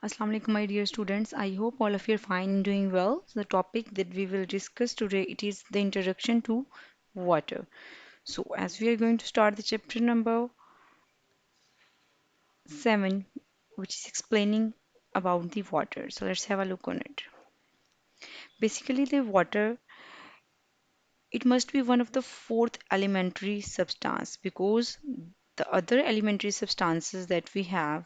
Assalamu alaikum, my dear students. I hope all of you are fine and doing well. So the topic that we will discuss today it is the introduction to water. So as we are going to start the chapter number 7, which is explaining about the water. So let's have a look on it. Basically, the water it must be one of the fourth elementary substance because the other elementary substances that we have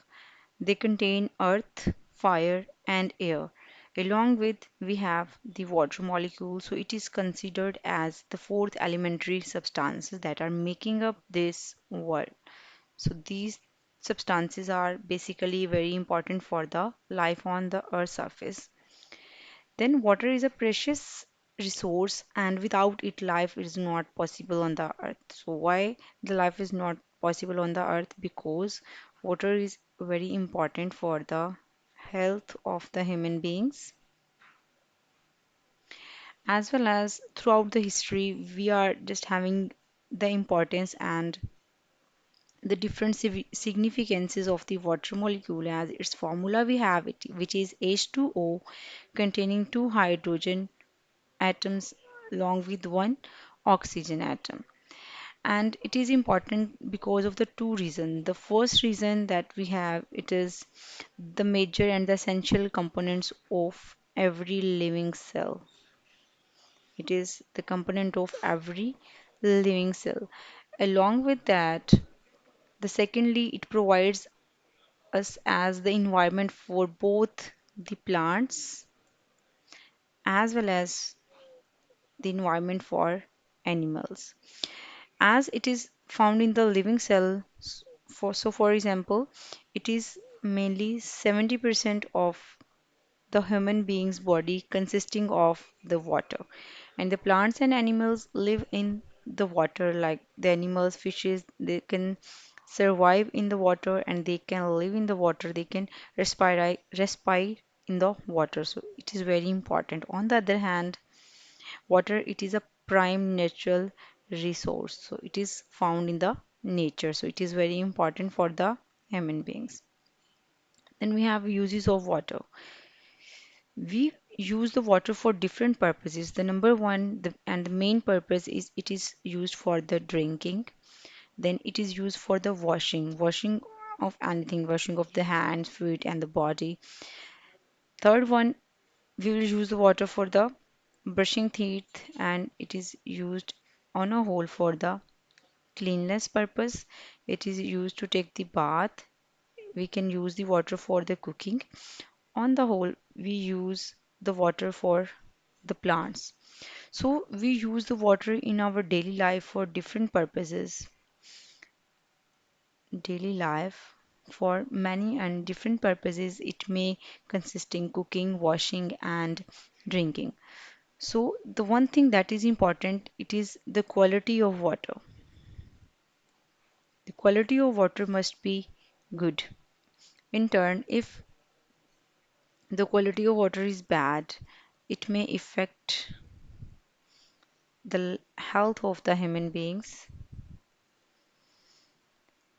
they contain earth, fire, and air. Along with we have the water molecule, so it is considered as the fourth elementary substances that are making up this world. So these substances are basically very important for the life on the earth surface. Then water is a precious resource and without it life is not possible on the earth. So why the life is not possible on the earth? Because water is very important for the health of the human beings as well as throughout the history we are just having the importance and the different significances of the water molecule as its formula we have it which is H2O containing two hydrogen atoms along with one oxygen atom. And it is important because of the two reasons. The first reason that we have it is the major and the essential components of every living cell. It is the component of every living cell. Along with that, the secondly, it provides us as the environment for both the plants as well as the environment for animals. As it is found in the living cell for example it is mainly 70% of the human being's body consisting of the water and the plants and animals live in the water like the animals fishes they can survive in the water and they can live in the water they can respire in the water so it is very important. On the other hand, water it is a prime natural resource. So it is found in the nature. So it is very important for the human beings. Then we have uses of water. We use the water for different purposes. The number one and the main purpose is it is used for the drinking. Then it is used for the washing of anything, washing of the hands, feet, and the body. Third one, we will use the water for the brushing teeth, and it is used on a whole for the cleanliness purpose. It is used to take the bath. We can use the water for the cooking. On the whole, we use the water for the plants. So we use the water in our daily life for different purposes. Daily life for many and different purposes. It may consist in cooking, washing, and drinking. So the one thing that is important, it is the quality of water. The quality of water must be good. In turn, if the quality of water is bad, it may affect the health of the human beings,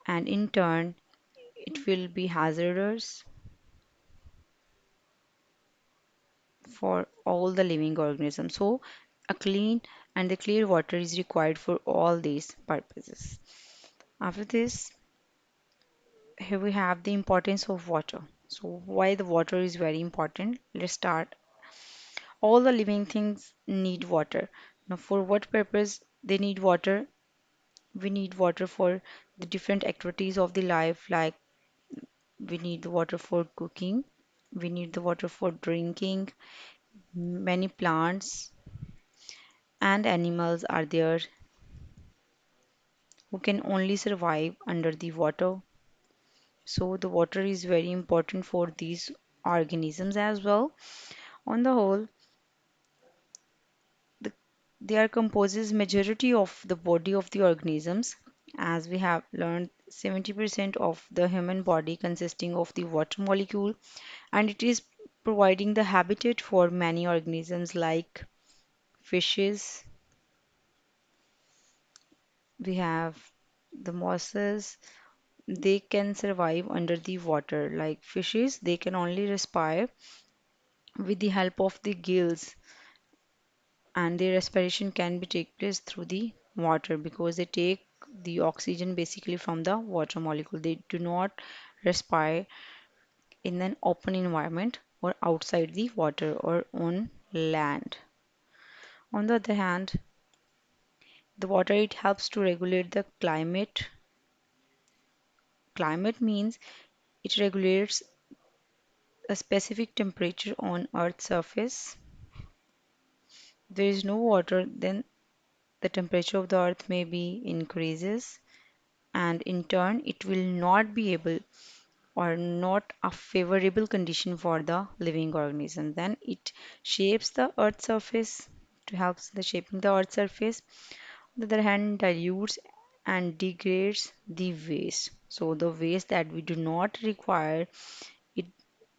and in turn, it will be hazardous for all the living organisms. So, a clean and the clear water is required for all these purposes. After this, here we have the importance of water. So, why the water is very important? Let's start. All the living things need water. Now, for what purpose they need water? We need water for the different activities of the life, like we need the water for cooking, we need the water for drinking. Many plants and animals are there who can only survive under the water. So, the water is very important for these organisms as well. On the whole, the, they are composes majority of the body of the organisms. As we have learned, 70% of the human body consisting of the water molecule, and it is providing the habitat for many organisms like fishes. We have the mosses, they can survive under the water. Like fishes, they can only respire with the help of the gills, and their respiration can be take place through the water because they take the oxygen basically from the water molecule. They do not respire in an open environment or outside the water or on land. On the other hand, the water, it helps to regulate the climate. Climate means it regulates a specific temperature on Earth's surface. There is no water, then the temperature of the earth may be increases, and in turn it will not be able or not a favorable condition for the living organism. Then it shapes the earth's surface, to helps the shaping the earth's surface. On the other hand, dilutes and degrades the waste. So the waste that we do not require, it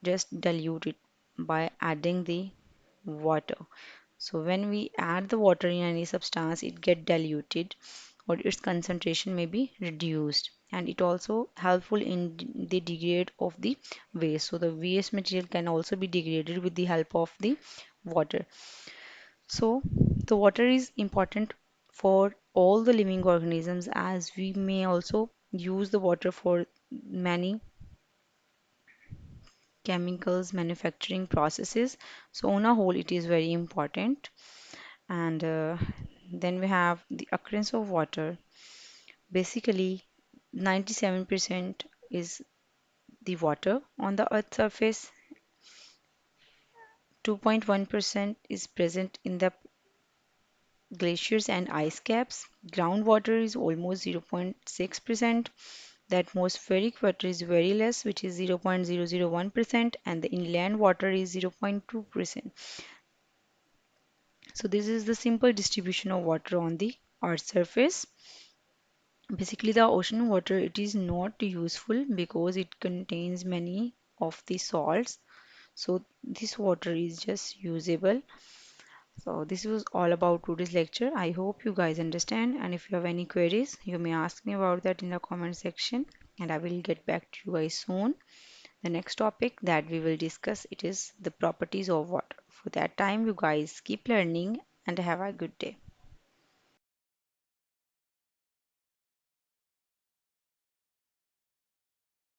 just dilute it by adding the water. So when we add the water in any substance, it get diluted or its concentration may be reduced, and it also helpful in the degrade of the waste. So the waste material can also be degraded with the help of the water. So the water is important for all the living organisms, as we may also use the water for many chemicals manufacturing processes. So on a whole, it is very important. And then we have the occurrence of water. Basically, 97% is the water on the earth's surface, 2.1% is present in the glaciers and ice caps. Groundwater is almost 0.6%. The atmospheric water is very less, which is 0.001%, and the inland water is 0.2%. So this is the simple distribution of water on the earth's surface. Basically, the ocean water, it is not useful because it contains many of the salts. So this water is just usable. So this was all about today's lecture. I hope you guys understand, and if you have any queries, you may ask me about that in the comment section, and I will get back to you guys soon. The next topic that we will discuss, it is the properties of water. For that time, you guys keep learning and have a good day.